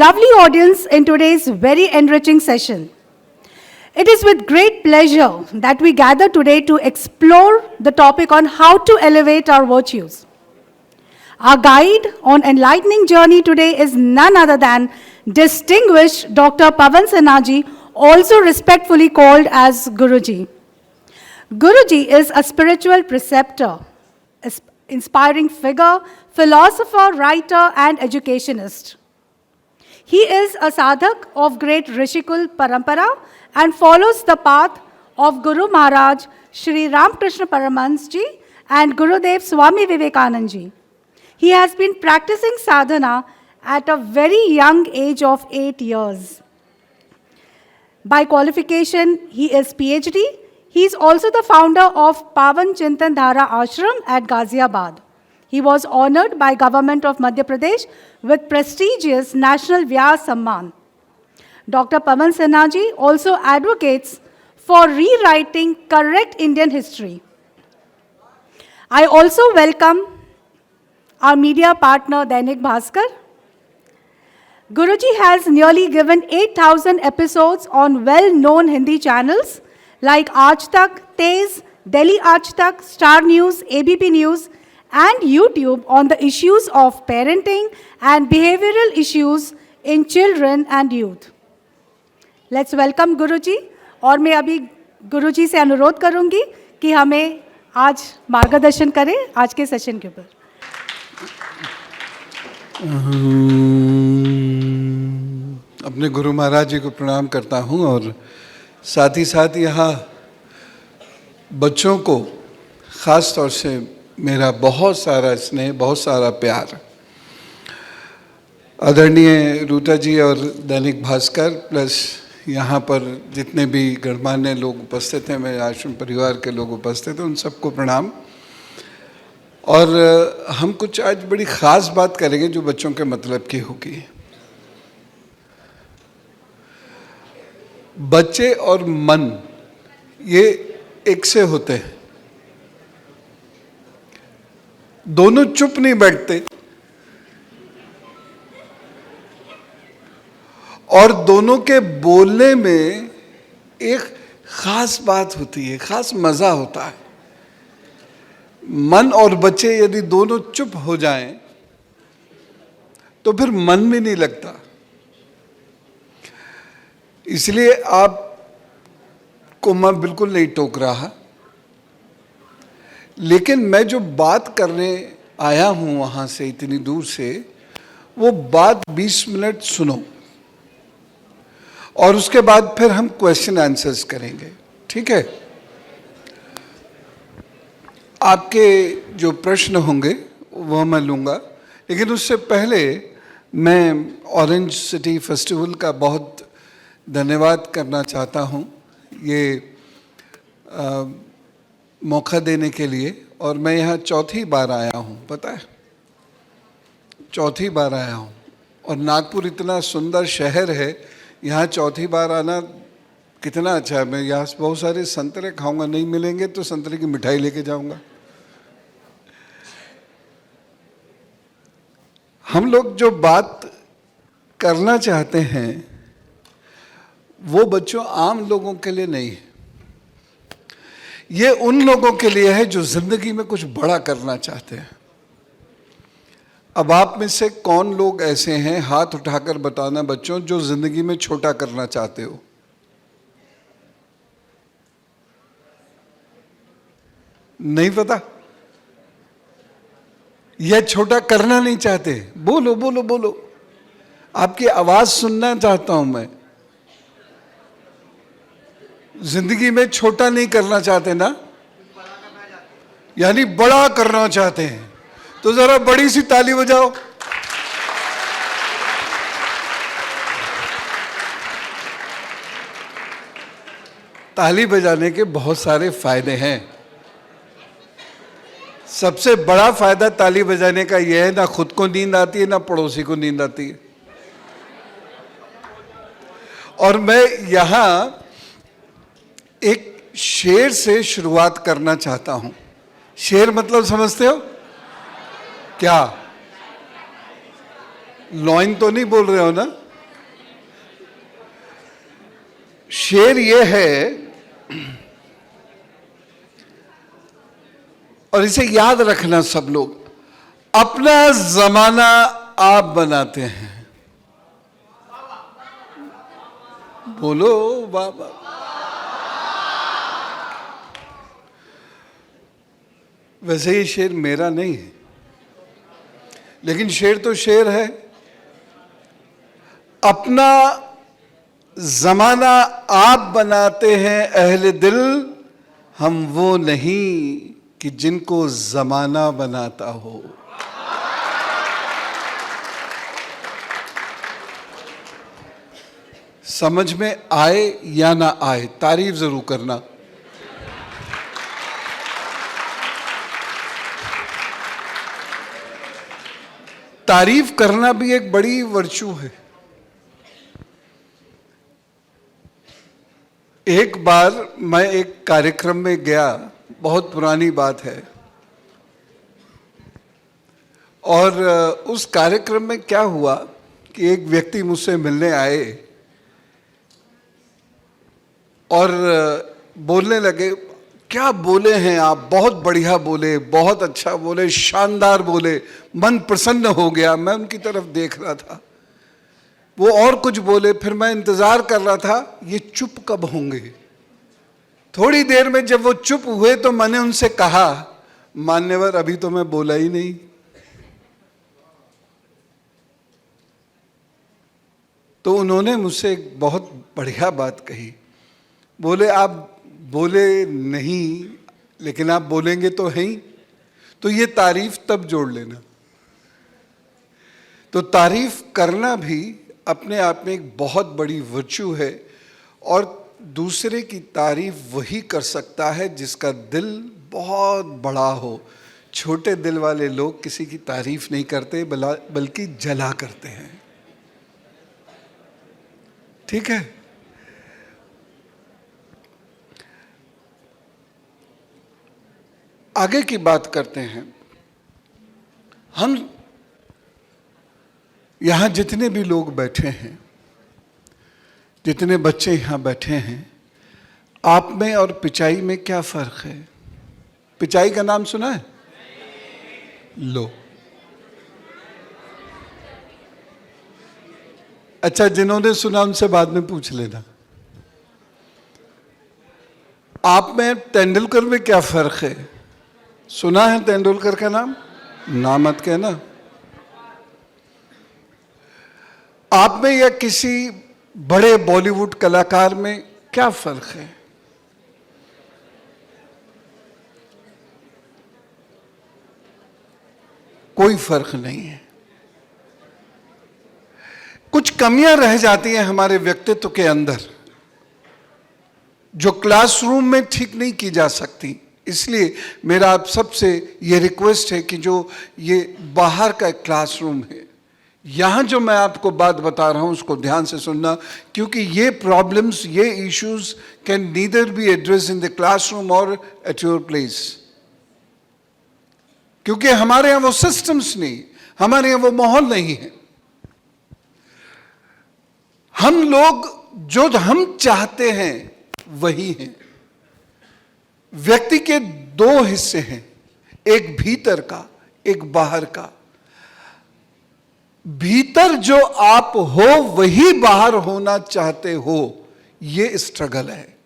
lovely audience in today's very enriching session. It is with great pleasure that we gather today to explore the topic on how to elevate our virtues. Our guide on enlightening journey today is none other than distinguished Dr. Pawan Sinha Ji, also respectfully called as Guruji. Guruji is a spiritual preceptor, inspiring figure, philosopher, writer, and educationist. He is a Sadhak of great Rishikul Parampara and follows the path of Guru Maharaj, Shri Ramkrishn Paramhans Ji and Gurudev Swami Vivekanand Ji. He has been practicing sadhana at a very young age of 8 years. By qualification, he is PhD. He is also the founder of Paavan Chintan Dhara Ashram at Ghaziabad. He was honored by Government of Madhya Pradesh with prestigious National Vyas Samman. Dr. Pawan Sinha Ji also advocates for rewriting correct Indian history. I also welcome our media partner, Dainik Bhaskar. Guruji has nearly given 8,000 episodes on well-known Hindi channels like Aaj Tak, Tez, Delhi Aaj Tak, Star News, ABP News, and YouTube on the issues of parenting and behavioral issues in children and youth. Let's welcome Guruji. और मैं अभी गुरुजी से अनुरोध करूंगी कि हमें आज मार्गदर्शन करें आज के सेशन के ऊपर. अपने गुरु महाराज जी को प्रणाम करता हूं और साथ ही साथ यहाँ बच्चों को ख़ास तौर से मेरा बहुत सारा स्नेह, बहुत सारा प्यार. आदरणीय रूटा जी और दैनिक भास्कर प्लस यहाँ पर जितने भी गणमान्य लोग उपस्थित हैं, मेरे आश्रम परिवार के लोग उपस्थित हैं, उन सबको प्रणाम. और हम कुछ आज बड़ी ख़ास बात करेंगे जो बच्चों के मतलब की होगी. बच्चे और मन ये एक से होते हैं, दोनों चुप नहीं बैठते और दोनों के बोलने में एक खास बात होती है, खास मजा होता है. मन और बच्चे यदि दोनों चुप हो जाएं तो फिर मन में नहीं लगता. इसलिए आपको मैं बिल्कुल नहीं टोक रहा, लेकिन मैं जो बात करने आया हूं वहां से इतनी दूर से, वो बात 20 मिनट सुनो और उसके बाद फिर हम क्वेश्चन आंसर्स करेंगे. ठीक है? आपके जो प्रश्न होंगे वो मैं लूँगा, लेकिन उससे पहले मैं ऑरेंज सिटी फेस्टिवल का बहुत धन्यवाद करना चाहता हूँ ये मौका देने के लिए. और मैं यहाँ चौथी बार आया हूँ, पता है, चौथी बार आया हूँ. और नागपुर इतना सुंदर शहर है, यहाँ चौथी बार आना कितना अच्छा है. मैं यहाँ बहुत सारे संतरे खाऊंगा, नहीं मिलेंगे तो संतरे की मिठाई लेके जाऊंगा. हम लोग जो बात करना चाहते हैं वो बच्चों आम लोगों के लिए नहीं है. ये उन लोगों के लिए है जो जिंदगी में कुछ बड़ा करना चाहते हैं. अब आप में से कौन लोग ऐसे हैं, हाथ उठाकर बताना बच्चों, जो जिंदगी में छोटा करना चाहते हो. नहीं पता? यह छोटा करना नहीं चाहते? बोलो बोलो बोलो, आपकी आवाज सुनना चाहता हूं मैं. जिंदगी में छोटा नहीं करना चाहते ना, यानी बड़ा करना चाहते हैं. तो जरा बड़ी सी ताली बजाओ. ताली बजाने के बहुत सारे फायदे हैं. सबसे बड़ा फायदा ताली बजाने का यह है, ना खुद को नींद आती है ना पड़ोसी को नींद आती है. और मैं यहां एक शेर से शुरुआत करना चाहता हूं. शेर मतलब समझते हो क्या? लॉइन तो नहीं बोल रहे हो ना? शेर ये है, और इसे याद रखना सब लोग, अपना जमाना आप बनाते हैं। बोलो बाबा। वैसे ये शेर मेरा नहीं है, लेकिन शेर तो शेर है। अपना जमाना आप बनाते हैं अहले दिल, हम वो नहीं कि जिनको जमाना बनाता हो। समझ में आए या ना आए, तारीफ जरूर करना। तारीफ करना भी एक बड़ी वर्चू है। एक बार मैं एक कार्यक्रम में गया, बहुत पुरानी बात है, और उस कार्यक्रम में क्या हुआ कि एक व्यक्ति मुझसे मिलने आए और बोलने लगे, क्या बोले हैं आप, बहुत बढ़िया बोले, बहुत अच्छा बोले, शानदार बोले, मन प्रसन्न हो गया। मैं उनकी तरफ देख रहा था, वो और कुछ बोले, फिर मैं इंतजार कर रहा था ये चुप कब होंगे। थोड़ी देर में जब वो चुप हुए तो मैंने उनसे कहा, मान्यवर अभी तो मैं बोला ही नहीं। तो उन्होंने मुझसे एक बहुत बढ़िया बात कही, बोले आप बोले नहीं लेकिन आप बोलेंगे तो है ही, तो ये तारीफ तब जोड़ लेना। तो तारीफ करना भी अपने आप में एक बहुत बड़ी वर्चू है, और दूसरे की तारीफ वही कर सकता है जिसका दिल बहुत बड़ा हो। छोटे दिल वाले लोग किसी की तारीफ नहीं करते, बल्कि जला करते हैं। ठीक है। आगे की बात करते हैं। हम यहां जितने भी लोग बैठे हैं, जितने बच्चे यहां बैठे हैं, आप में और पिचाई में क्या फर्क है? पिचाई का नाम सुना है? लो, अच्छा, जिन्होंने सुना उनसे बाद में पूछ लेना। आप में तेंदुलकर में क्या फर्क है? सुना है तेंदुलकर का नाम? ना मत कहना। आप में या किसी बड़े बॉलीवुड कलाकार में क्या फर्क है? कोई फर्क नहीं है। कुछ कमियां रह जाती हैं हमारे व्यक्तित्व के अंदर, जो क्लासरूम में ठीक नहीं की जा सकती। इसलिए मेरा आप सबसे ये रिक्वेस्ट है कि जो ये बाहर का क्लासरूम है, यहाँ जो मैं आपको बात बता रहा हूँ उसको ध्यान से सुनना, क्योंकि ये प्रॉब्लम्स, ये issues can neither be address in the classroom और एट योर प्लेस। क्योंकि हमारे यहाँ वो सिस्टम्स नहीं, हमारे यहाँ वो माहौल नहीं है। हम लोग जो हम चाहते हैं वही हैं। व्यक्ति के दो हिस्से हैं, एक भीतर का, एक बाहर का। भीतर जो आप हो वही बाहर होना चाहते हो, ये स्ट्रगल है।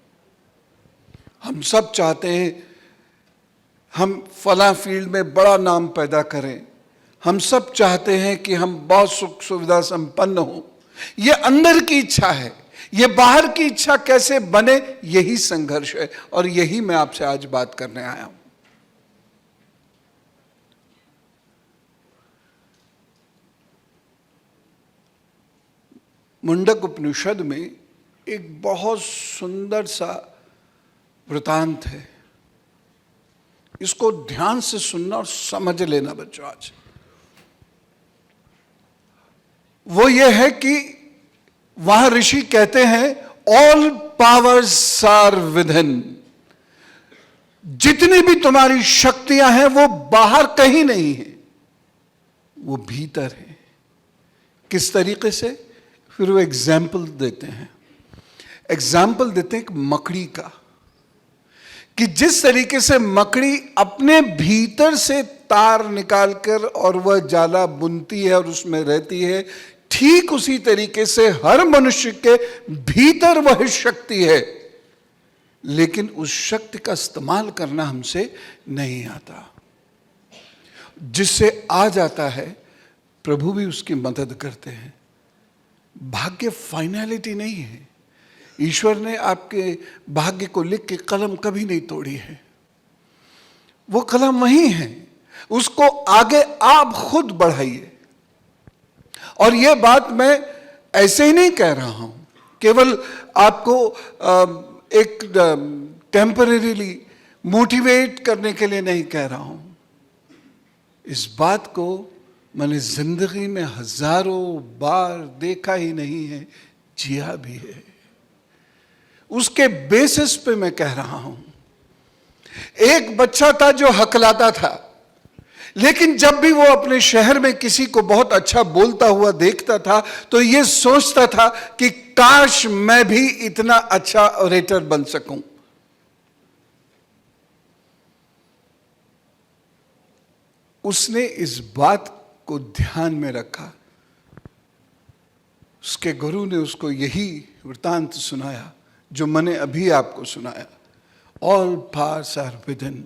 हम सब चाहते हैं हम फला फील्ड में बड़ा नाम पैदा करें, हम सब चाहते हैं कि हम बहुत सुख सुविधा संपन्न हो। ये अंदर की इच्छा है, ये बाहर की इच्छा कैसे बने, यही संघर्ष है, और यही मैं आपसे आज बात करने आया हूं। मुंडक उपनिषद में एक बहुत सुंदर सा वृतांत है, इसको ध्यान से सुनना और समझ लेना बच्चों। आज वो ये है कि वहां ऋषि कहते हैं, ऑल पावर्स आर विदिन। जितनी भी तुम्हारी शक्तियां हैं वो बाहर कहीं नहीं है, वो भीतर है। किस तरीके से? फिर वो एग्जाम्पल देते हैं। एग्जाम्पल देते हैं एक मकड़ी का, कि जिस तरीके से मकड़ी अपने भीतर से तार निकालकर और वह जाला बुनती है और उसमें रहती है, ठीक उसी तरीके से हर मनुष्य के भीतर वह शक्ति है, लेकिन उस शक्ति का इस्तेमाल करना हमसे नहीं आता। जिससे आ जाता है प्रभु भी उसकी मदद करते हैं। भाग्य फाइनलिटी नहीं है। ईश्वर ने आपके भाग्य को लिख के कलम कभी नहीं तोड़ी है, वो कलम वही है, उसको आगे आप खुद बढ़ाइए। और ये बात मैं ऐसे ही नहीं कह रहा हूं, केवल आपको एक टेम्परेरीली मोटिवेट करने के लिए नहीं कह रहा हूं। इस बात को मैंने जिंदगी में हजारों बार देखा ही नहीं है, जिया भी है। उसके बेसिस पे मैं कह रहा हूं। एक बच्चा था जो हकलाता था, लेकिन जब भी वो अपने शहर में किसी को बहुत अच्छा बोलता हुआ देखता था तो ये सोचता था कि काश मैं भी इतना अच्छा ओरेटर बन सकूं। उसने इस बात को ध्यान में रखा। उसके गुरु ने उसको यही वृतांत सुनाया जो मैंने अभी आपको सुनाया, ऑल पावर्स आर विदिन।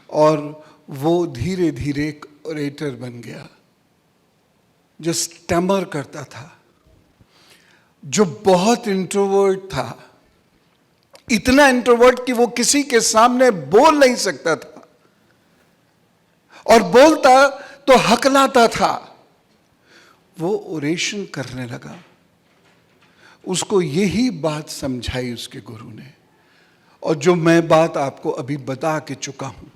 और वो धीरे धीरे एक ओरेटर बन गया, जो स्टैमर करता था, जो बहुत इंट्रोवर्ट था, इतना इंट्रोवर्ट कि वो किसी के सामने बोल नहीं सकता था, और बोलता तो हकलाता था। वो ओरेशन करने लगा। उसको यही बात समझाई उसके गुरु ने, और जो मैं बात आपको अभी बता के चुका हूं।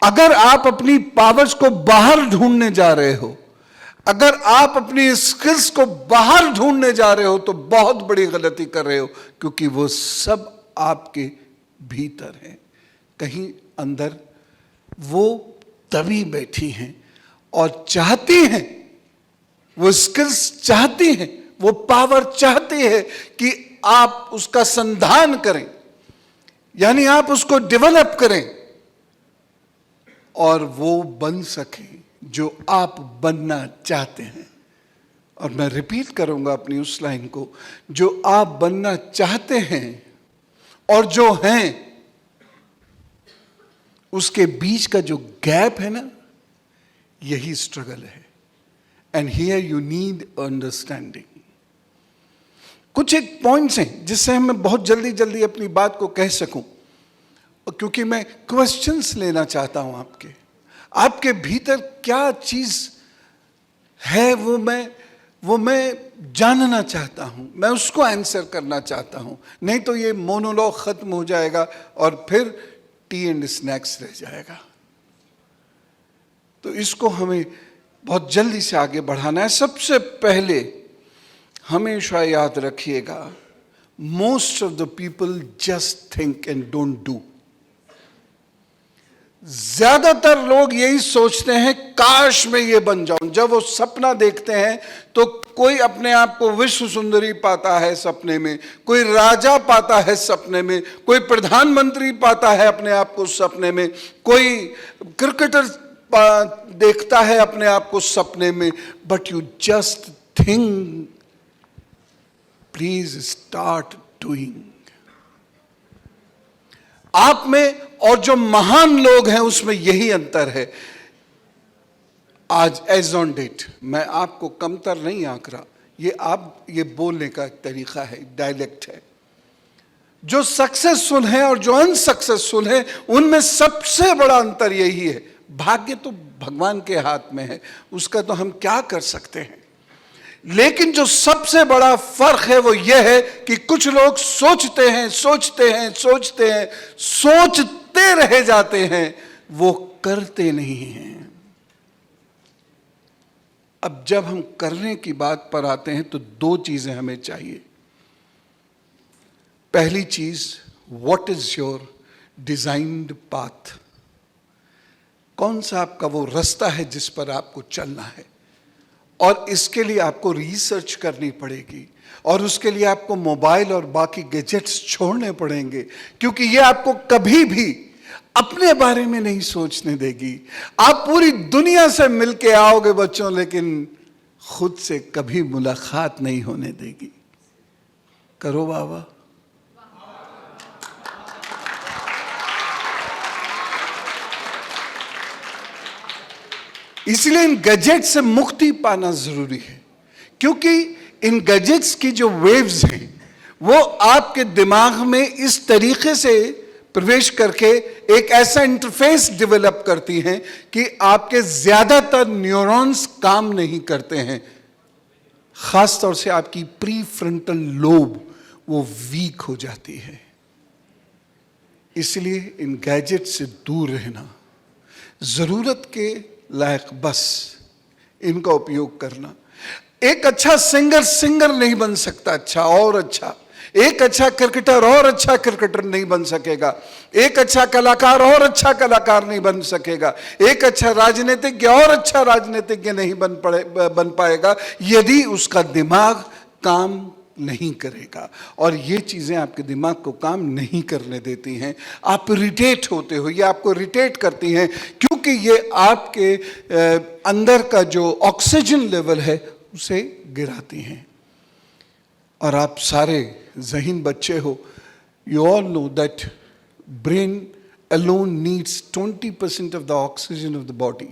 अगर आप अपनी पावर्स को बाहर ढूंढने जा रहे हो, अगर आप अपनी स्किल्स को बाहर ढूंढने जा रहे हो, तो बहुत बड़ी गलती कर रहे हो, क्योंकि वो सब आपके भीतर है, कहीं अंदर वो तभी बैठी हैं और चाहती हैं, वो स्किल्स चाहती हैं, वो पावर चाहती है कि आप उसका संधान करें, यानी आप उसको डेवलप करें और वो बन सके जो आप बनना चाहते हैं। और मैं रिपीट करूंगा अपनी उस लाइन को, जो आप बनना चाहते हैं और जो हैं, उसके बीच का जो गैप है ना, यही स्ट्रगल है। And here you need understanding. कुछ एक पॉइंट्स हैं जिससे मैं बहुत जल्दी जल्दी अपनी बात को कह सकूं, क्योंकि मैं क्वेश्चंस लेना चाहता हूं आपके भीतर क्या चीज है, वो मैं जानना चाहता हूं, मैं उसको आंसर करना चाहता हूं। नहीं तो ये मोनोलॉग खत्म हो जाएगा और फिर टी एंड स्नैक्स रह जाएगा। तो इसको हमें बहुत जल्दी से आगे बढ़ाना है। सबसे पहले हमेशा याद रखिएगा, most of the people just think and don't do. ज्यादातर लोग यही सोचते हैं, काश मैं ये बन जाऊं। जब वो सपना देखते हैं तो कोई अपने आप को विश्व सुंदरी पाता है सपने में, कोई राजा पाता है सपने में, कोई प्रधानमंत्री पाता है अपने आप को सपने में, कोई क्रिकेटर देखता है अपने आप को सपने में। But you just think, please start doing. आप में और जो महान लोग हैं उसमें यही अंतर है। आज एज ऑन डेट मैं आपको कमतर नहीं आंक रहा, ये बोलने का तरीका है, डायलेक्ट है। जो सक्सेसफुल हैं और जो अनसक्सेसफुल हैं, उनमें सबसे बड़ा अंतर यही है। भाग्य तो भगवान के हाथ में है, उसका तो हम क्या कर सकते हैं। लेकिन जो सबसे बड़ा फर्क है वो ये है कि कुछ लोग सोचते हैं, सोचते रह जाते हैं, वो करते नहीं हैं। अब जब हम करने की बात पर आते हैं तो दो चीजें हमें चाहिए। पहली चीज, what is your designed path? कौन सा आपका वो रास्ता है जिस पर आपको चलना है? और इसके लिए आपको रिसर्च करनी पड़ेगी, और उसके लिए आपको मोबाइल और बाकी गैजेट्स छोड़ने पड़ेंगे, क्योंकि ये आपको कभी भी अपने बारे में नहीं सोचने देगी। आप पूरी दुनिया से मिलके आओगे बच्चों, लेकिन खुद से कभी मुलाकात नहीं होने देगी। करो बाबा। इसलिए इन गैजेट्स से मुक्ति पाना जरूरी है, क्योंकि इन गैजेट्स की जो वेव्स हैं वो आपके दिमाग में इस तरीके से प्रवेश करके एक ऐसा इंटरफेस डेवलप करती हैं कि आपके ज्यादातर न्यूरॉन्स काम नहीं करते हैं। खास तौर से आपकी प्री फ्रंटल लोब वो वीक हो जाती है। इसलिए इन गैजेट से दूर रहना, जरूरत के लायक बस इनका उपयोग करना। एक अच्छा सिंगर नहीं बन सकता अच्छा और अच्छा, एक अच्छा क्रिकेटर और अच्छा क्रिकेटर नहीं बन सकेगा, एक अच्छा कलाकार और अच्छा कलाकार नहीं बन सकेगा, एक अच्छा राजनीतिज्ञ और अच्छा राजनीतिज्ञ नहीं बन पाएगा यदि उसका दिमाग काम नहीं करेगा। और ये चीजें आपके दिमाग को काम नहीं करने देती हैं, आप इरिटेट होते हो, ये आपको इरिटेट करती हैं, क्योंकि ये आपके अंदर का जो ऑक्सीजन लेवल है उसे गिराती हैं। और आप सारे ज़हीन बच्चे हो, you all know that brain alone needs 20% of the oxygen of the body.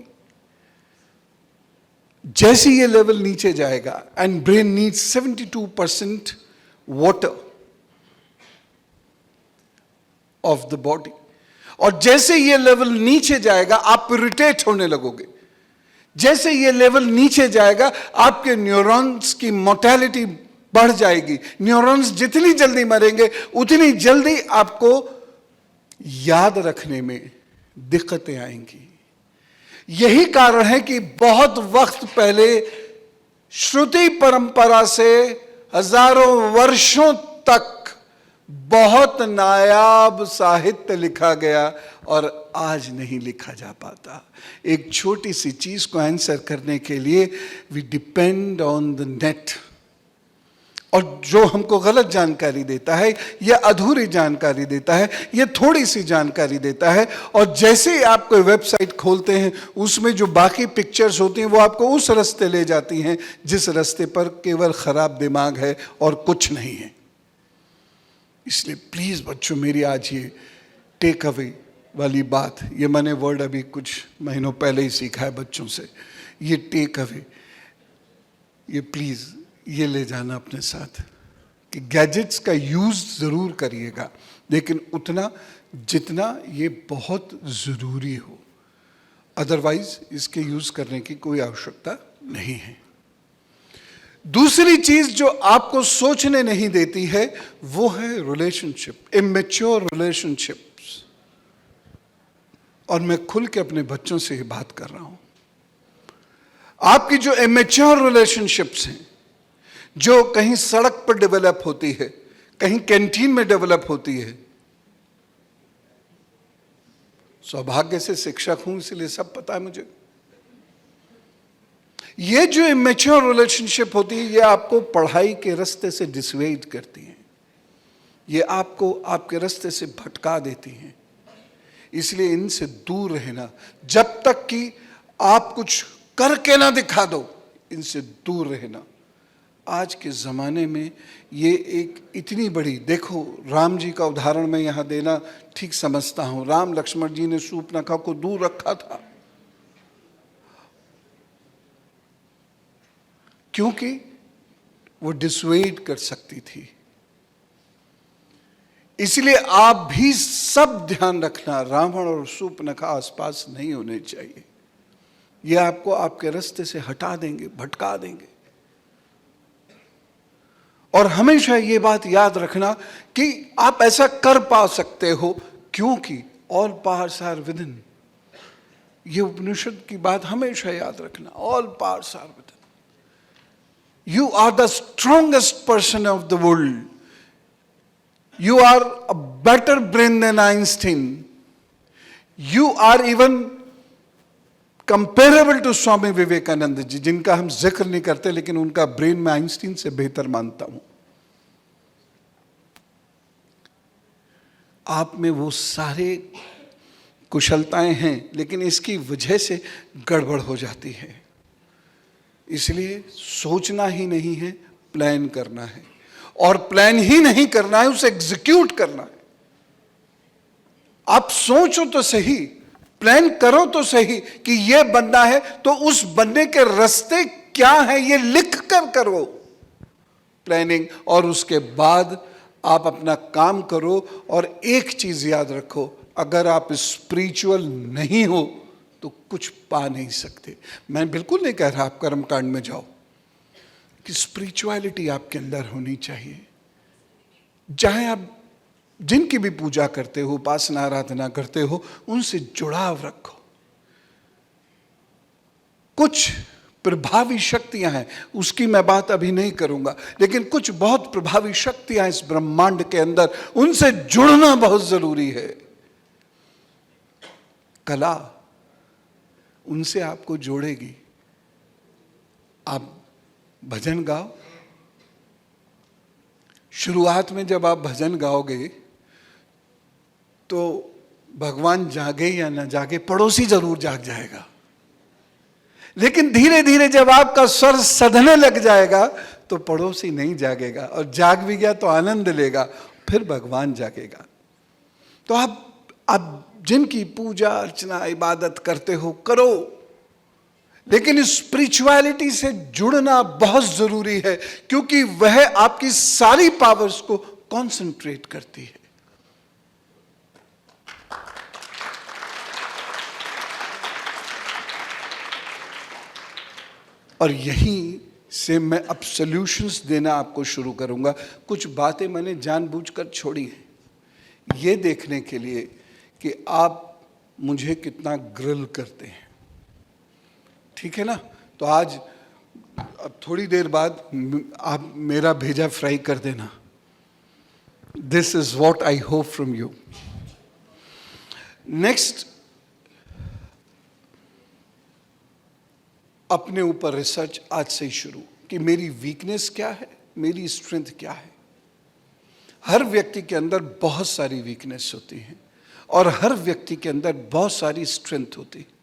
जैसे ये लेवल नीचे जाएगा, and brain needs 72% water of the body, और जैसे ये लेवल नीचे जाएगा आप इरिटेट होने लगोगे। जैसे ये लेवल नीचे जाएगा आपके न्यूरॉन्स की मोर्टेलिटी बढ़ जाएगी। न्यूरॉन्स जितनी जल्दी मरेंगे उतनी जल्दी आपको याद रखने में दिक्कतें आएंगी। यही कारण है कि बहुत वक्त पहले श्रुति परंपरा से हजारों वर्षों तक बहुत नायाब साहित्य लिखा गया और आज नहीं लिखा जा पाता। एक छोटी सी चीज को आंसर करने के लिए we depend on the net, और जो हमको गलत जानकारी देता है या अधूरी जानकारी देता है या थोड़ी सी जानकारी देता है, और जैसे ही आप कोई वेबसाइट खोलते हैं उसमें जो बाकी पिक्चर्स होती हैं वो आपको उस रास्ते ले जाती हैं जिस रास्ते पर केवल खराब दिमाग है और कुछ नहीं है। इसलिए प्लीज बच्चों, मेरी आज ये टेक अवे वाली बात, ये मैंने वर्ड अभी कुछ महीनों पहले ही सीखा है बच्चों से, ये टेक अवे, ये प्लीज ये ले जाना अपने साथ कि गैजेट्स का यूज जरूर करिएगा, लेकिन उतना जितना ये बहुत जरूरी हो, अदरवाइज इसके यूज करने की कोई आवश्यकता नहीं है। दूसरी चीज जो आपको सोचने नहीं देती है वो है रिलेशनशिप, इमेच्योर रिलेशनशिप्स। और मैं खुल के अपने बच्चों से ये बात कर रहा हूं। आपकी जो इमेच्योर रिलेशनशिप्स हैं, जो कहीं सड़क पर डेवलप होती है, कहीं कैंटीन में डेवलप होती है, सौभाग्य से शिक्षक हूं इसलिए सब पता है मुझे, ये जो इमेच्योर रिलेशनशिप होती है ये आपको पढ़ाई के रास्ते से डिसवेड करती हैं, ये आपको आपके रास्ते से भटका देती हैं। इसलिए इनसे दूर रहना, जब तक कि आप कुछ करके ना दिखा दो, इनसे दूर रहना। आज के ज़माने में ये एक इतनी बड़ी, देखो राम जी का उदाहरण मैं यहाँ देना ठीक समझता हूँ। राम लक्ष्मण जी ने शूर्पणखा को दूर रखा था क्योंकि वो डिसवेड कर सकती थी। इसलिए आप भी सब ध्यान रखना, रावण और शूर्पणखा आसपास नहीं होने चाहिए। ये आपको आपके रास्ते से हटा देंगे, भटका देंगे। और हमेशा ये बात याद रखना कि आप ऐसा कर पा सकते हो क्योंकि all powers are within. ये उपनिषद की बात हमेशा याद रखना, all powers are within. You are the strongest person of the world. You are a better brain than Einstein. You are even comparable to Swami Vivekananda ji, जिनका हम जिक्र नहीं करते, लेकिन उनका ब्रेन मैं आइंस्टीन से बेहतर मानता हूं। आप में वो सारे कुशलताएं हैं, लेकिन इसकी वजह से गड़बड़ हो जाती है। इसलिए सोचना ही नहीं है, प्लान करना है, और प्लान ही नहीं करना है, उसे एग्जीक्यूट करना है। आप सोचो तो सही, प्लान करो तो सही कि यह बनना है, तो उस बनने के रास्ते क्या है ये लिख कर करो प्लानिंग, और उसके बाद आप अपना काम करो। और एक चीज याद रखो, अगर आप स्पिरिचुअल नहीं हो तो कुछ पा नहीं सकते। मैं बिल्कुल नहीं कह रहा आप कर्मकांड में जाओ, कि स्पिरिचुअलिटी आपके अंदर होनी चाहिए। चाहे आप जिनकी भी पूजा करते हो, उपासना आराधना करते हो, उनसे जुड़ाव रखो। कुछ प्रभावी शक्तियां हैं, उसकी मैं बात अभी नहीं करूंगा, लेकिन कुछ बहुत प्रभावी शक्तियां इस ब्रह्मांड के अंदर, उनसे जुड़ना बहुत जरूरी है। कला उनसे आपको जोड़ेगी। आप भजन गाओ, शुरुआत में जब आप भजन गाओगे तो भगवान जागे या ना जागे, पड़ोसी जरूर जाग जाएगा। लेकिन धीरे धीरे जब आपका स्वर सधने लग जाएगा तो पड़ोसी नहीं जागेगा, और जाग भी गया तो आनंद लेगा, फिर भगवान जागेगा। तो आप जिनकी पूजा अर्चना इबादत करते हो करो, लेकिन स्पिरिचुअलिटी से जुड़ना बहुत जरूरी है, क्योंकि वह आपकी सारी पावर्स को कंसंट्रेट करती है। और यहीं से मैं अब सॉल्यूशंस देना आपको शुरू करूंगा। कुछ बातें मैंने जानबूझकर छोड़ी हैं, ये देखने के लिए कि आप मुझे कितना ग्रिल करते हैं। ठीक है ना? तो आज अब थोड़ी देर बाद आप मेरा भेजा फ्राई कर देना। This is what I hope from you. Next, अपने ऊपर रिसर्च आज से ही शुरू, कि मेरी वीकनेस क्या है, मेरी स्ट्रेंथ क्या है। हर व्यक्ति के अंदर बहुत सारी वीकनेस होती हैं, और हर व्यक्ति के अंदर बहुत सारी स्ट्रेंथ होती है।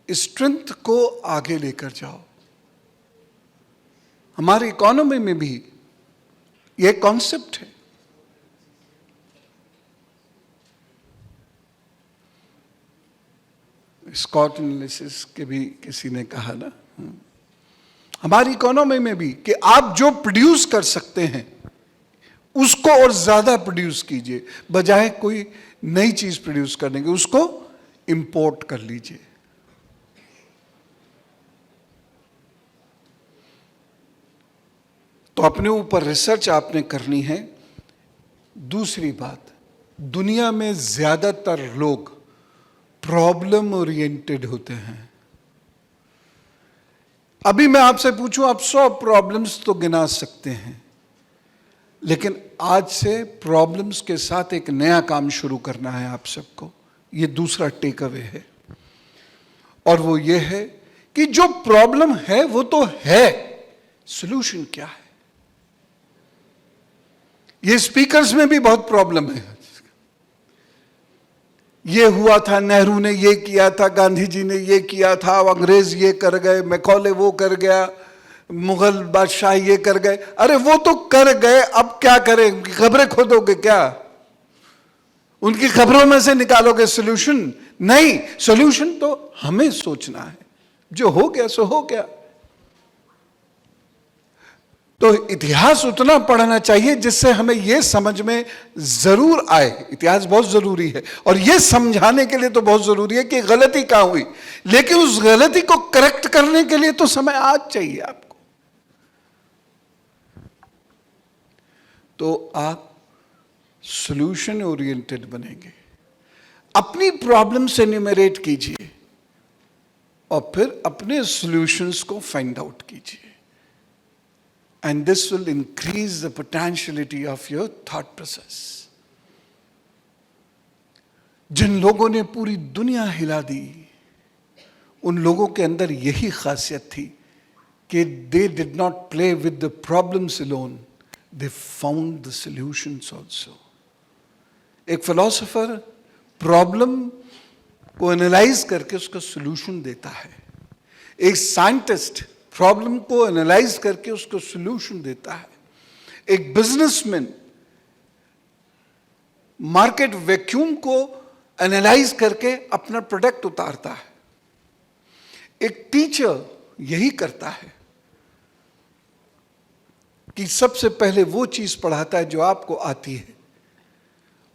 स्ट्रेंथ को आगे लेकर जाओ। हमारी इकोनॉमी में भी यह कॉन्सेप्ट है। स्कॉट एनालिसिस के भी किसी ने कहा ना, हमारी इकोनॉमी में भी, कि आप जो प्रोड्यूस कर सकते हैं उसको और ज्यादा प्रोड्यूस कीजिए, बजाय कोई नई चीज प्रोड्यूस करने के उसको इंपोर्ट कर लीजिए। तो अपने ऊपर रिसर्च आपने करनी है। दूसरी बात, दुनिया में ज्यादातर लोग प्रॉब्लम ओरिएंटेड होते हैं। अभी मैं आपसे पूछूं, आप 100 प्रॉब्लम्स तो गिना सकते हैं, लेकिन आज से प्रॉब्लम्स के साथ एक नया काम शुरू करना है आप सबको। ये दूसरा टेक अवे है, और वो ये है कि जो प्रॉब्लम है वो तो है, सॉल्यूशन क्या है। ये स्पीकर्स में भी बहुत प्रॉब्लम है। ये हुआ था, नेहरू ने ये किया था, गांधी जी ने ये किया था, अंग्रेज ये कर गए, मैकॉले वो कर गया, मुगल बादशाह ये कर गए। अरे वो तो कर गए, अब क्या करें? खबरें खोदोगे क्या? उनकी खबरों में से निकालोगे सॉल्यूशन? नहीं, सॉल्यूशन तो हमें सोचना है। जो हो गया सो हो गया। तो इतिहास उतना पढ़ना चाहिए जिससे हमें यह समझ में जरूर आए। इतिहास बहुत जरूरी है, और यह समझाने के लिए तो बहुत जरूरी है कि गलती कहां हुई, लेकिन उस गलती को करेक्ट करने के लिए तो समय आज चाहिए आपको। तो आप सॉल्यूशन ओरिएंटेड बनेंगे। अपनी प्रॉब्लम से न्यूमरेट कीजिए, और फिर अपने सॉल्यूशंस को फाइंड आउट कीजिए। And this will increase the potentiality of your thought process. जिन लोगों ने पूरी दुनिया हिला दी, उन लोगों के अंदर यही खासियत थी कि they did not play with the problems alone, they found the solutions also. एक फिलोसोफर प्रॉब्लम को एनालाइज करके उसका सॉल्यूशन देता है, एक साइंटिस्ट प्रॉब्लम को एनालाइज करके उसको सॉल्यूशन देता है, एक बिजनेसमैन मार्केट वैक्यूम को एनालाइज करके अपना प्रोडक्ट उतारता है, एक टीचर यही करता है कि सबसे पहले वो चीज पढ़ाता है जो आपको आती है,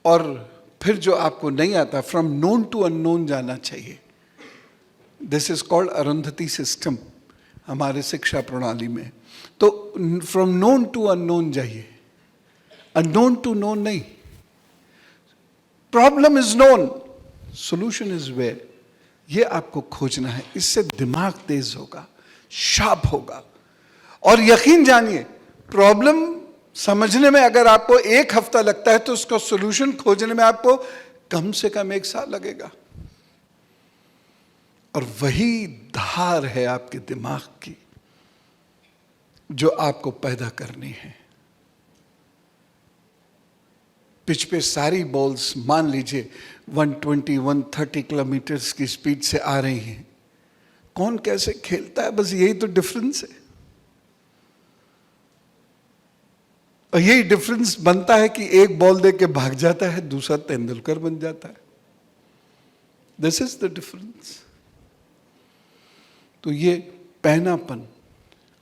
और फिर जो आपको नहीं आता, फ्रॉम नोन टू अननोन जाना चाहिए। This is called Arundhati system हमारे शिक्षा प्रणाली में। तो फ्रॉम नोन टू अननोन जाइए, अननोन टू नोन नहीं। Problem is known, solution is where. ये आपको खोजना है, इससे दिमाग तेज होगा, शार्प होगा। और यकीन जानिए, प्रॉब्लम समझने में अगर आपको 1 हफ्ता लगता है तो उसका सॉल्यूशन खोजने में आपको कम से कम 1 साल लगेगा। और वही धार है आपके दिमाग की जो आपको पैदा करनी है। पिच पे सारी बॉल्स मान लीजिए 120-130 किलोमीटर की स्पीड से आ रही हैं। कौन कैसे खेलता है, बस यही तो डिफरेंस है। और यही डिफरेंस बनता है कि एक बॉल दे के भाग जाता है, दूसरा तेंदुलकर बन जाता है। This is the difference. तो ये पहनापन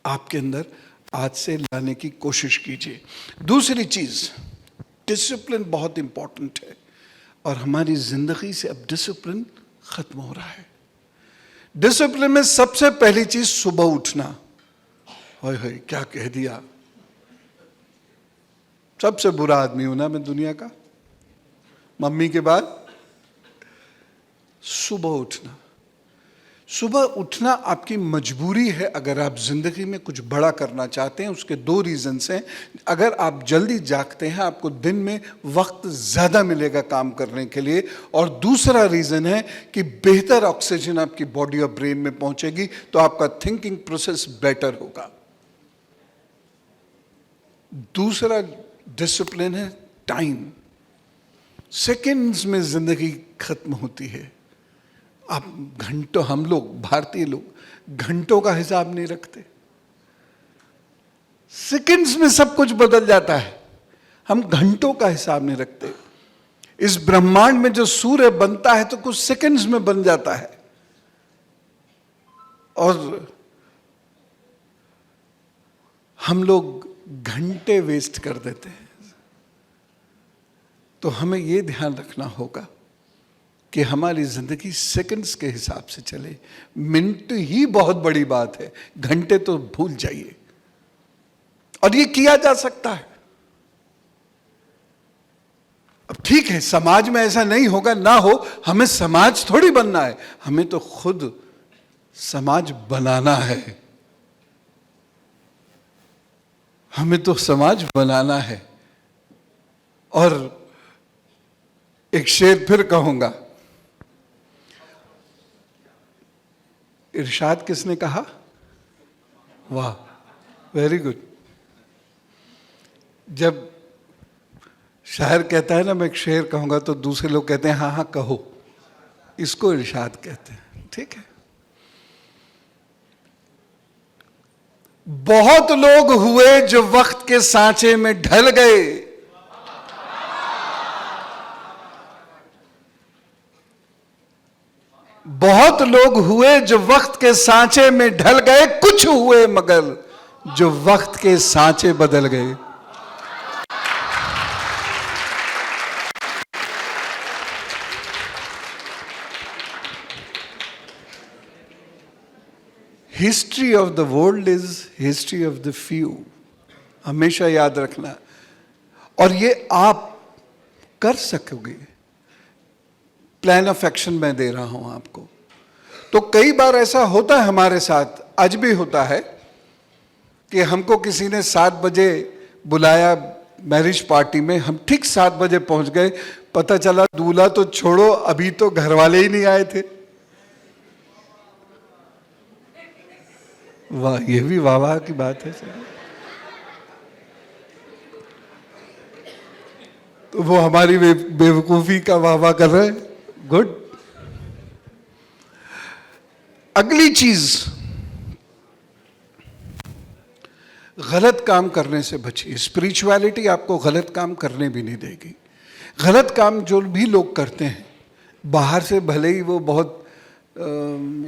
आपके अंदर आज से लाने की कोशिश कीजिए। दूसरी चीज, डिसिप्लिन बहुत इंपॉर्टेंट है, और हमारी जिंदगी से अब डिसिप्लिन खत्म हो रहा है। डिसिप्लिन में सबसे पहली चीज सुबह उठना। हाय हाय, क्या कह दिया। सबसे बुरा आदमी हूं ना मैं दुनिया का, मम्मी के बाद। सुबह उठना, सुबह उठना आपकी मजबूरी है अगर आप जिंदगी में कुछ बड़ा करना चाहते हैं। उसके 2 रीजंस हैं। अगर आप जल्दी जागते हैं, आपको दिन में वक्त ज्यादा मिलेगा काम करने के लिए, और दूसरा रीजन है कि बेहतर ऑक्सीजन आपकी बॉडी और ब्रेन में पहुंचेगी, तो आपका थिंकिंग प्रोसेस बेटर होगा। दूसरा डिसिप्लिन है टाइम। सेकंड्स में जिंदगी खत्म होती है। आप घंटों, हम लोग भारतीय लोग घंटों का हिसाब नहीं रखते, सेकंड्स में सब कुछ बदल जाता है। हम घंटों का हिसाब नहीं रखते। इस ब्रह्मांड में जो सूर्य बनता है तो कुछ सेकंड्स में बन जाता है, और हम लोग घंटे वेस्ट कर देते हैं। तो हमें यह ध्यान रखना होगा कि हमारी जिंदगी सेकंड्स के हिसाब से चले। मिनट ही बहुत बड़ी बात है, घंटे तो भूल जाइए। और ये किया जा सकता है। अब ठीक है, समाज में ऐसा नहीं होगा, ना हो, हमें समाज थोड़ी बनना है, हमें तो खुद समाज बनाना है। हमें तो समाज बनाना है। और एक शेर फिर कहूंगा, इरशाद किसने कहा? वाह, वेरी गुड। जब शायर कहता है ना मैं एक शेर कहूंगा, तो दूसरे लोग कहते हैं हाँ हाँ कहो, इसको इरशाद कहते हैं। ठीक है। बहुत लोग हुए जो वक्त के सांचे में ढल गए, बहुत लोग हुए जो वक्त के सांचे में ढल गए, कुछ हुए मगर जो वक्त के सांचे बदल गए। History of the world is history of the few, हमेशा याद रखना। और ये आप कर सकोगे। प्लान ऑफ एक्शन मैं दे रहा हूं आपको। तो कई बार ऐसा होता है हमारे साथ, आज भी होता है, कि हमको किसी ने 7 बजे बुलाया मैरिज पार्टी में हम ठीक 7 बजे पहुंच गए, पता चला दूल्हा तो छोड़ो, अभी तो घर वाले ही नहीं आए थे। वाह, ये भी वाह वाह की बात है। तो वो हमारी बेवकूफी का वाह वाह कर रहे हैं। गुड। अगली चीज, गलत काम करने से बचिए। स्पिरिचुअलिटी आपको गलत काम करने भी नहीं देगी। गलत काम जो भी लोग करते हैं, बाहर से भले ही वो बहुत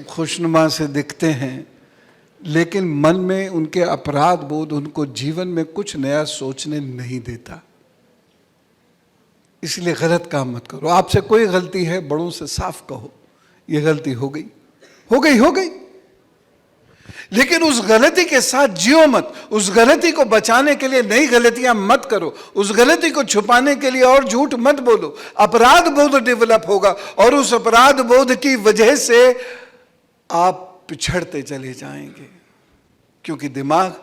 खुशनुमा से दिखते हैं, लेकिन मन में उनके अपराध बोध उनको जीवन में कुछ नया सोचने नहीं देता। इसलिए गलत काम मत करो। आपसे कोई गलती है, बड़ों से साफ कहो, ये गलती हो गई, हो गई, हो गई। लेकिन उस गलती के साथ जियो मत। उस गलती को बचाने के लिए नई गलतियां मत करो। उस गलती को छुपाने के लिए और झूठ मत बोलो। अपराध बोध डेवलप होगा और उस अपराध बोध की वजह से आप पिछड़ते चले जाएंगे, क्योंकि दिमाग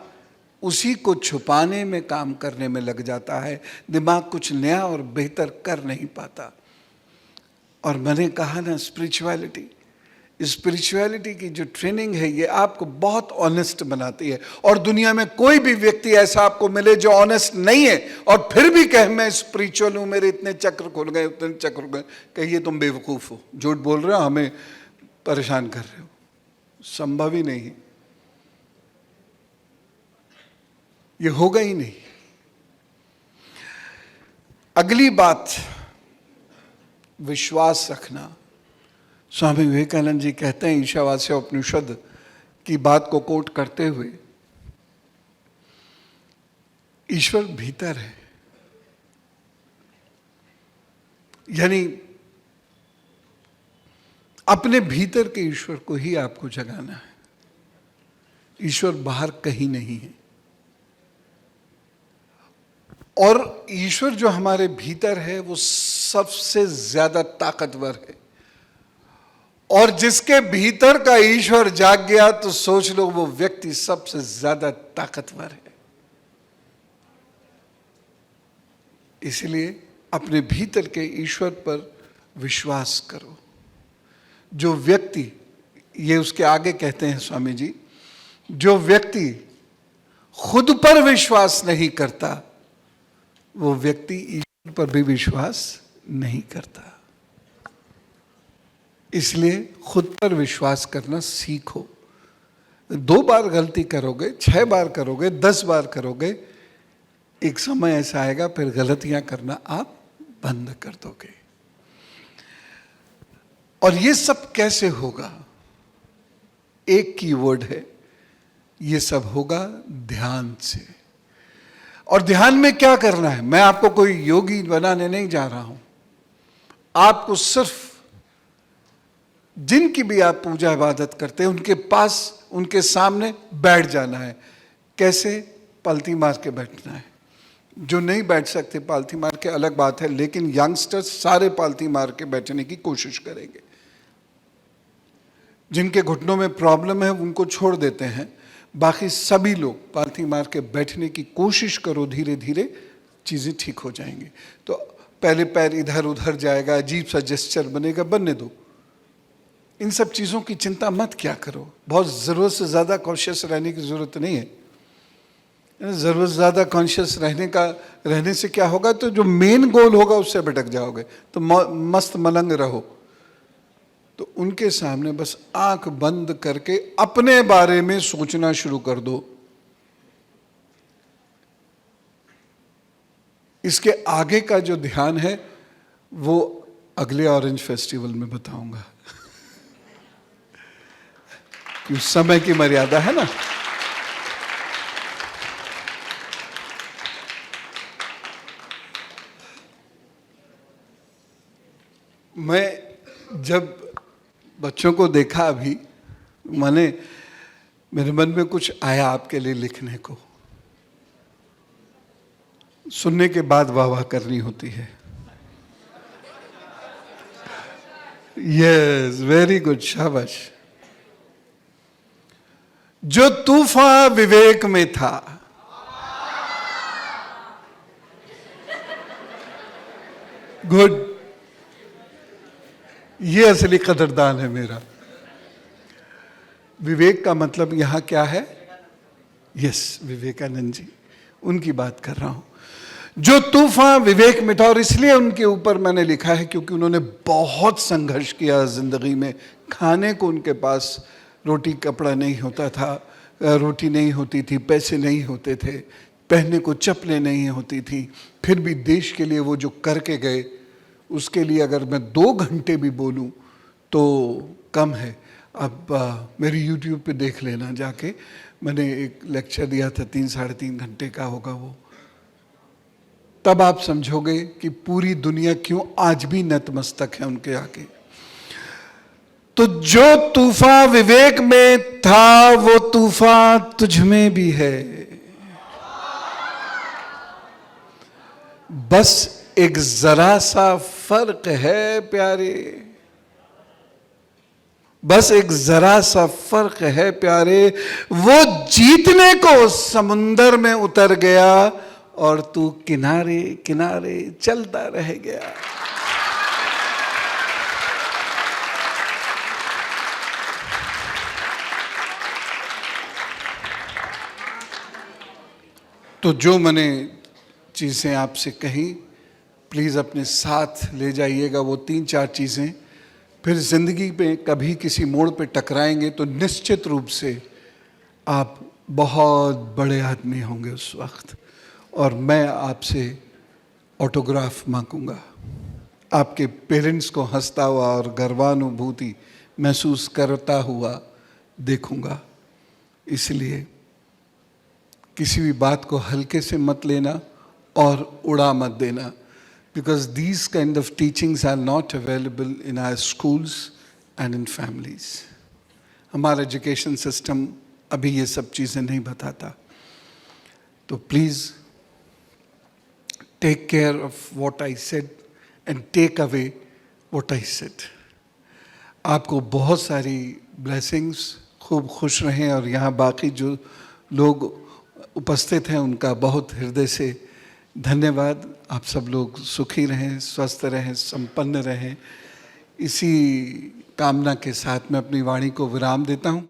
उसी को छुपाने में काम करने में लग जाता है। दिमाग कुछ नया और बेहतर कर नहीं पाता। और मैंने कहा ना, स्पिरिचुअलिटी की जो ट्रेनिंग है, ये आपको बहुत ऑनेस्ट बनाती है। और दुनिया में कोई भी व्यक्ति ऐसा आपको मिले जो ऑनेस्ट नहीं है और फिर भी कहे मैं स्पिरिचुअल हूं, मेरे इतने चक्र खुल गए, उतने चक्र खुल गए, कहिए तुम बेवकूफ हो, झूठ बोल रहे हो, हमें परेशान कर रहे हो। संभव ही नहीं, ये होगा ही नहीं। अगली बात, विश्वास रखना। स्वामी विवेकानंद जी कहते हैं, ईशावास्य उपनिषद की बात को कोट करते हुए, ईश्वर भीतर है। यानी अपने भीतर के ईश्वर को ही आपको जगाना है। ईश्वर बाहर कहीं नहीं है। और ईश्वर जो हमारे भीतर है वो सबसे ज्यादा ताकतवर है। और जिसके भीतर का ईश्वर जाग गया तो सोच लो वो व्यक्ति सबसे ज्यादा ताकतवर है। इसलिए अपने भीतर के ईश्वर पर विश्वास करो। जो व्यक्ति, ये उसके आगे कहते हैं स्वामी जी, जो व्यक्ति खुद पर विश्वास नहीं करता वो व्यक्ति ईश्वर पर भी विश्वास नहीं करता। इसलिए खुद पर विश्वास करना सीखो। 2 बार गलती करोगे, 6 बार करोगे, 10 बार करोगे, एक समय ऐसा आएगा फिर गलतियां करना आप बंद कर दोगे। और ये सब कैसे होगा? एक कीवर्ड है, ये सब होगा ध्यान से। और ध्यान में क्या करना है? मैं आपको कोई योगी बनाने नहीं जा रहा हूं। आपको सिर्फ जिनकी भी आप पूजा इबादत करते हैं उनके पास, उनके सामने बैठ जाना है। कैसे? पालथी मार के बैठना है। जो नहीं बैठ सकते पालथी मार के अलग बात है, लेकिन यंगस्टर्स सारे पालथी मार के बैठने की कोशिश करेंगे। जिनके घुटनों में प्रॉब्लम है उनको छोड़ देते हैं, बाकी सभी लोग पालथी मार के बैठने की कोशिश करो। धीरे धीरे चीज़ें ठीक हो जाएंगी। तो पहले पैर इधर उधर जाएगा, अजीब सा जेस्चर बनेगा, बनने दो। इन सब चीज़ों की चिंता मत क्या करो। बहुत ज़रूरत से ज़्यादा कॉन्शियस रहने की ज़रूरत नहीं है। ज़रूरत से ज़्यादा कॉन्शियस रहने से क्या होगा, तो जो मेन गोल होगा उससे भटक जाओगे। तो मस्त मलंग रहो। तो उनके सामने बस आंख बंद करके अपने बारे में सोचना शुरू कर दो। इसके आगे का जो ध्यान है वो अगले ऑरेंज फेस्टिवल में बताऊंगा। क्योंकि समय की मर्यादा है ना। मैं जब बच्चों को देखा अभी, मेरे मन में कुछ आया आपके लिए लिखने को। सुनने के बाद वाह वाह करनी होती है। यस, वेरी गुड, शाबाश। जो तूफान विवेक में था, गुड, ये असली कदरदान है मेरा। विवेक का मतलब यहां क्या है? यस, विवेकानंद जी, उनकी बात कर रहा हूं। जो तूफान विवेक मिटा, और इसलिए उनके ऊपर मैंने लिखा है क्योंकि उन्होंने बहुत संघर्ष किया जिंदगी में। खाने को उनके पास रोटी कपड़ा नहीं होता था, रोटी नहीं होती थी, पैसे नहीं होते थे, पहनने को चप्पलें नहीं होती थी, फिर भी देश के लिए वो जो करके गए, उसके लिए अगर मैं 2 घंटे भी बोलूं तो कम है। अब मेरी YouTube पे देख लेना जाके, मैंने एक लेक्चर दिया था 3-3.5 घंटे का होगा वो। तब आप समझोगे कि पूरी दुनिया क्यों आज भी नतमस्तक है उनके आगे। तो जो तूफान विवेक में था वो तूफान तुझ में भी है। बस एक जरा सा फर्क है प्यारे, बस एक जरा सा फर्क है प्यारे, वो जीतने को समुंदर में उतर गया और तू किनारे किनारे चलता रह गया। तो जो मैंने चीजें आपसे कही, प्लीज अपने साथ ले जाइएगा वो 3-4 चीजें। फिर जिंदगी में कभी किसी मोड़ पे टकराएंगे तो निश्चित रूप से आप बहुत बड़े आदमी होंगे उस वक्त, और मैं आपसे ऑटोग्राफ मांगूंगा, आपके पेरेंट्स को हंसता हुआ और गर्वानुभूति महसूस करता हुआ देखूंगा। इसलिए किसी भी बात को हल्के से मत लेना और उड़ा मत देना, because these kind of teachings are not available in our schools and in families. हमारा एजुकेशन सिस्टम अभी ये सब चीज़ें नहीं बताता। तो please take care of what I said and take away what I said. आपको बहुत सारी ब्लेसिंग्स, खूब खुश रहें, और यहाँ बाकी जो लोग उपस्थित हैं उनका बहुत हृदय से धन्यवाद। आप सब लोग सुखी रहें, स्वस्थ रहें, संपन्न रहें, इसी कामना के साथ मैं अपनी वाणी को विराम देता हूँ।